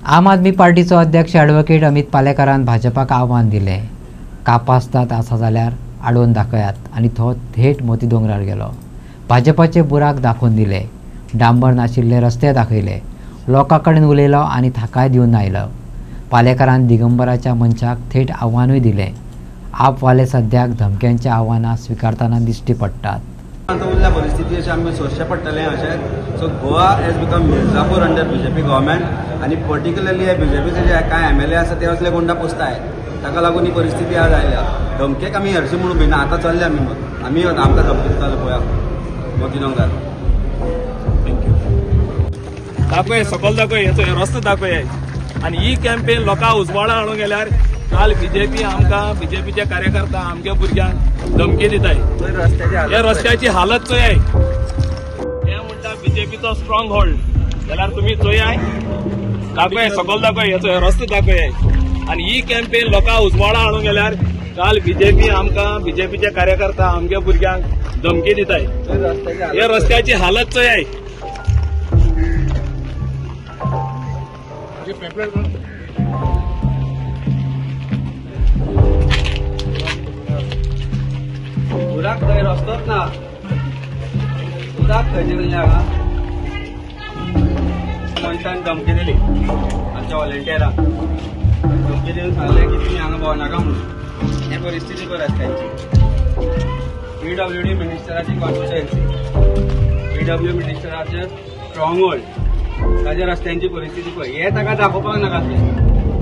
आम आदमी पार्टीचो अध्यक्ष ॲडव्होकेट अमित पालेकरान भाजपाक आव्हान दिले, कापासतात आसा जाल्यार आडोवन दाखयात आनी तो थेट मोती दोंगरार गेलो। भाजपाचे बुराक दाखोवन दिले, डांबर नाशिल्ले रस्ते दाखयले, लोकां कडेन उलयलो आनी थाकाय दिवन आयलो। पालेकरान दिगंबराच्या मंचाक थेट आव्हानूय दिले। आपवाले सद्याक धमक्यांच्या आव्हानां स्वीकारतना दिश्टी पडटात। परिस्थिती अशी आमी सोंसचें पडटलें अशें। So Goa has become Mirzapur under BJP government आनी पर्टिक्युलरली हे बीजेपीचे जे कांय एमएलए आसा ते असले गुंडा पोसताय, ताका लागून ही परिस्थिती आज आयल्या। धमकेक आमी हरशी म्हणून भिना, आतां चल्ले आमी आमकां धमकी दितालो पळया मोती दोंगरार। दाखय सकल दाखय हेचो रस्तो दाखय आनी ही कॅम्पेन लोकां उजवाडा हाडूंक गेल्यार काल बीजेपी आमकां बीजेपीचे कार्यकर्ता आमच्या भुरग्यांक धमकी दिताय। हे रस्त्याची हालत चोयाय, हे म्हणटा बीजेपीचो स्ट्रॉंग होल्ड, जाल्यार तुमी चोयाय दाखय सकल दाखय हेचो रस्तो दाखय आनी ही कॅम्पेन लोकां उजवाडा हाडूंक गेल्यार काल बीजेपी आमकां बीजेपीचे कार्यकर्ता आमच्या भुरग्यांक धमकी दिताय। हे रस्त्याची हालत चोयाय। बुराक थंय रस्तोच ना, बुराक खंयचे कडल्यान हांगा मनशान धमकी दिली आमच्या व्हॉलंटियरांक। धमकी दिवन सांगलें की तुमी हांगा भोंवनाका म्हणून। हे परिस्थिती पळय रस्त्यांची। पीडब्ल्यूडी मिनिस्टराची कॉन्स्टिट्युएन्सी, पीडब्ल्यू मिनिस्टराचे स्ट्रॉंग होल्ड, ताच्या रस्त्यांची परिस्थिती पळय। हे ताका दाखोवपाक नाका,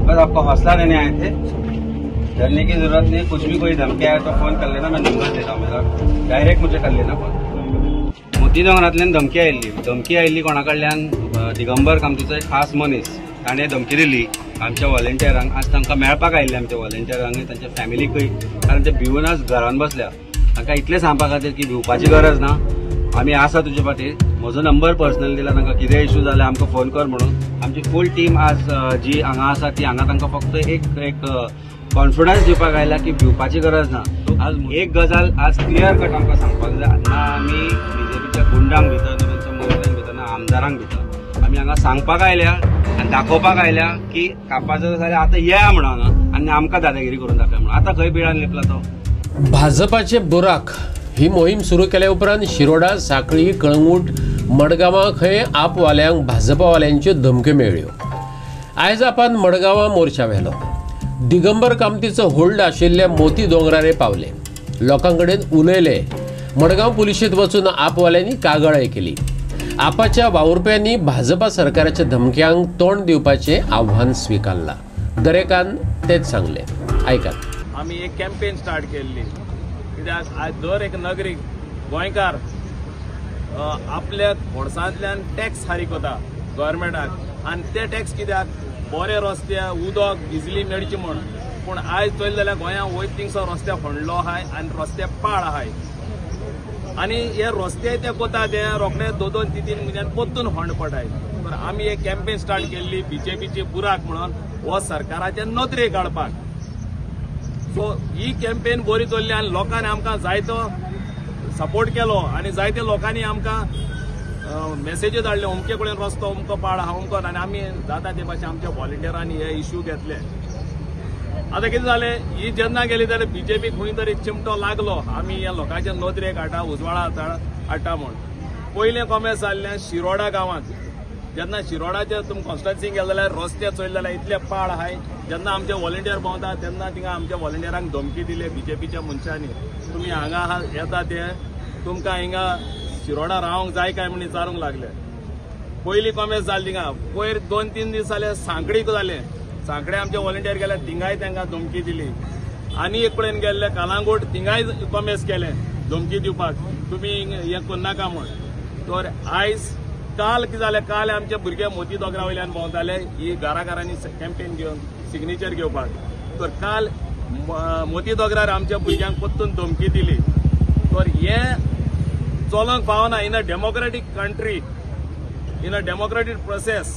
बस आपको हौसला देने आए थे, डरने की जरूरत नहीं। कुछ भी कोई धमकी आया तो फोन कर लेना, मैं नंबर देता हूँ मेरा, डायरेक्ट मुझे कर लेना फोन। मोती दोंगरांतल्यान धमकी आयिल्ली कोणा कडल्यान? दिगंबर कामतीचो एक खास मनीस, ताणें धमकी दिली आमच्या व्हॉलंटियरांक। आज तांकां मेळपाक आयिल्ले आमच्या व्हॉलंटियरांक, तांच्या फॅमिलीकय, कारण ते भिवून आज घरान बसल्या। तांकां इतलें सांगपा खातीर की भिवपाची गरज ना, आमी आसा तुजे फाटीर। म्हजो नंबर पर्सनल दिला, तांकां कितेंय इश्यू जाल्यार आमकां फोन कर म्हणून। आमची फूल टीम आज जी हांगा आसा ती हांगा तांकां फक्त एक कॉन्फिडन्स दिवपाक आयला की भिवपाची गरज ना। आज एक गजाल आज क्लियर कट आमकां सांगपाक जाय, ना आमी बीजेपीच्या गुंडांक भितर ना तांच्या मंत्र्यांक भितर ना आमदारांक भितर, आमी हांगा सांगपाक आयल्या आनी दाखोवपाक आयल्या की कापाचो जाल्यार आतां या म्हणून आनी आमकां दादागिरी करून दाखय म्हणून। आतां खंय पिळान लिपला तो? भाजपाचे बुराक ही मोहीम सुरू केल्या उपरांत शिरोडा, सांखळी, कळंगूट, मडगांवां खंय आपवाल्यांक भाजपावाल्यांच्यो धमक्यो मेळ्ळ्यो। आयज आपण मडगांवां मोर्चा व्हेलो। दिगंबर कामतीचो होल्ड आशिल्ले मोती दोंगरारे पावले, लोकां कडेन उलयले। मडगांव पुलिशेंत वचून आपवाल्यांनी कागाळय केली। आपाच्या वावुरप्यांनी भाजपा सरकाराच्या धमक्यांक तोंड दिवपाचें आव्हान स्वीकारलां। दरेकान तेच सांगले, आयकात। आमी एक कॅम्पेन स्टार्ट केल्ली, कित्याक आज दर एक नागरीक गोंयकार आपल्या घोडसांतल्यान टॅक्स फारीक कोता गव्हर्मेंटाक, आनी ते टॅक्स कित्याक? बरे रस्ते, उदक इजिली मेळचें म्हण। पूण आयज चोयलें जाल्यार गोंयांत वयता थिंगसर रस्ते खणलो आहाय आनी रस्ते पाड आहाय, आनी हे रस्ते ते कोता ते रोखडे 2-3 म्हयन्यान परतून खण पडाय। तर आमी एक कॅम्पेन स्टार्ट केल्ली बीजेपीची बुराक म्हणून हो सरकाराचे नदरेक काडपाक। सो ही कॅम्पेन बरी चल्ली आनी लोकांनी आमकां जायतो सपोर्ट केलो आनी जायत्या लोकांनी आमकां मेसेजी धाडले, अमके कडेन रस्तो अमको पाड आहा अमको, आनी आमी जाता ते भाशेन आमच्या व्हॉलंटियरांनी हे इश्यू घेतले। आतां कितें जालें, ही जेन्ना गेली जाल्यार बीजेपी खंय तरी चिमटो लागलो, आमी ह्या लोकांच्या नदरेक हाडटा, उजवाडा हाडटा म्हूण। पयलें कॉमेस जाल्लें शिरोडा गांवांत, जेन्ना शिरोडाचे तुमी कॉन्स्टिट्युएन्सीक गेले जाल्यार रस्ते चोयले जाल्यार इतले पाड आहाय। जेन्ना आमचे व्हॉलंटियर भोंवता तेन्ना थिंगा आमच्या व्हॉलंटियरांक धमकी दिली बीजेपीच्या मनशांनी, तुमी हांगा येता ते तुमकां हिंगा शिरोडा रावंक जाय काय म्हणून विचारूंक लागले। पयली कॉमेस जाली थिंगा, पयर 2-3 दीस जाले सांखळीक जालें, सांखळे आमचे व्हॉलंटियर गेले, थिंगाय तांकां धमकी दिली। आनी एक कडेन गेल्ले कालांगूट, थिंगाय कॉमेस केलें धमकी दिवपाक, तुमी हें करनाका म्हूण। तर आयज काल कितें जालें, काल आमचे भुरगे मोती दोंगरा वयल्यान भोंवताले ही घराघरांनी कॅम्पेन घेवन सिग्नेचर घेवपाक। तर काल मोती दोंगरार आमच्या भुरग्यांक परतून धमकी दिली। तर हें चलोंक पावना in a democratic country, in a democratic process.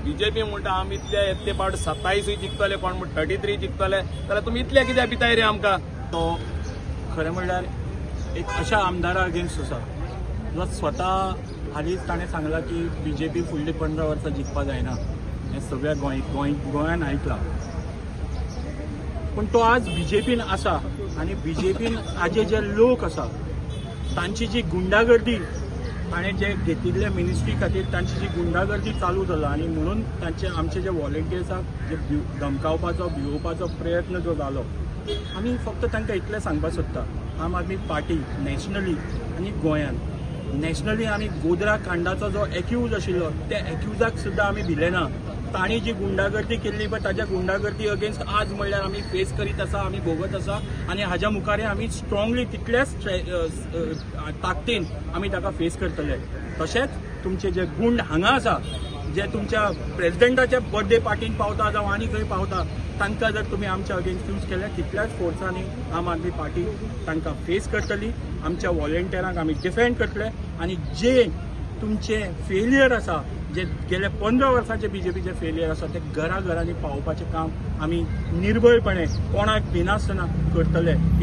BJP म्हणटा आमी इतले पावट 27 जिखतले, कोण म्हणटा 33 जिखतले, जाल्यार तुमी इतले कित्याक भिताय रे आमकां? तो खरें म्हणल्यार एक अशा आमदारा अगेन्स्ट आसा जो स्वता हालींच ताणें सांगलां की बीजेपी फुडलीं 15 वर्सां जिखपा जायना। हें सगळ्या गोंयान आयकलां. पण तो आज बीजेपीन आसा आनी बीजेपीन आजे जे लोक आसा तांची जी गुंडागर्दी ताणें जे घेतिल्ले मिनिस्ट्री खातीर तांची जी गुंडागर्दी चालू जाला आनी म्हणून आमचे जे व्हॉलंटियर्साक जे धमकावपाचो भिवोवपाचो प्रयत्न जो जालो, आमी फक्त तांकां इतलें सांगपाक सोदता, आम आदमी पार्टी नॅशनली आनी गोंयान नॅशनली आमी गोद्रा कांडाचो जो एक्यूज आशिल्लो त्या एक्यूजाक सुद्दां आमी भिले ना. तांणी जी गुंडागर्दी केल्ली पळय ताच्या गुंडागर्दी अगेन्स्ट आज म्हणल्यार आमी फेस करीत आसा, आमी भोगत आसा आनी हाज्या मुखार आमी स्ट्रॉंगली तितल्याच ताकदीन आमी ताका फेस करतले. तशेंच तुमचे जे गुंड हांगा आसा, जे तुमच्या प्रेसिडेंटाच्या बर्थडे पार्टीन पावता जावं आनी खंय पावता, तांकां जर तुमी आमच्या अगेन्स्ट यूज केले तितल्याच फोर्सांनी आम आदमी पार्टी तांकां फेस करतली. आमच्या व्हॉलंटियरांक आमी डिफेंड करतले आनी जे तुमचे फेलियर आसा, जे गेले 15 वर्सांचे बीजेपीचे फेलियर आसा ते घराघरांनी पावोवपाचें काम आमी निर्भयपणे कोणाक भिनासतना करतले.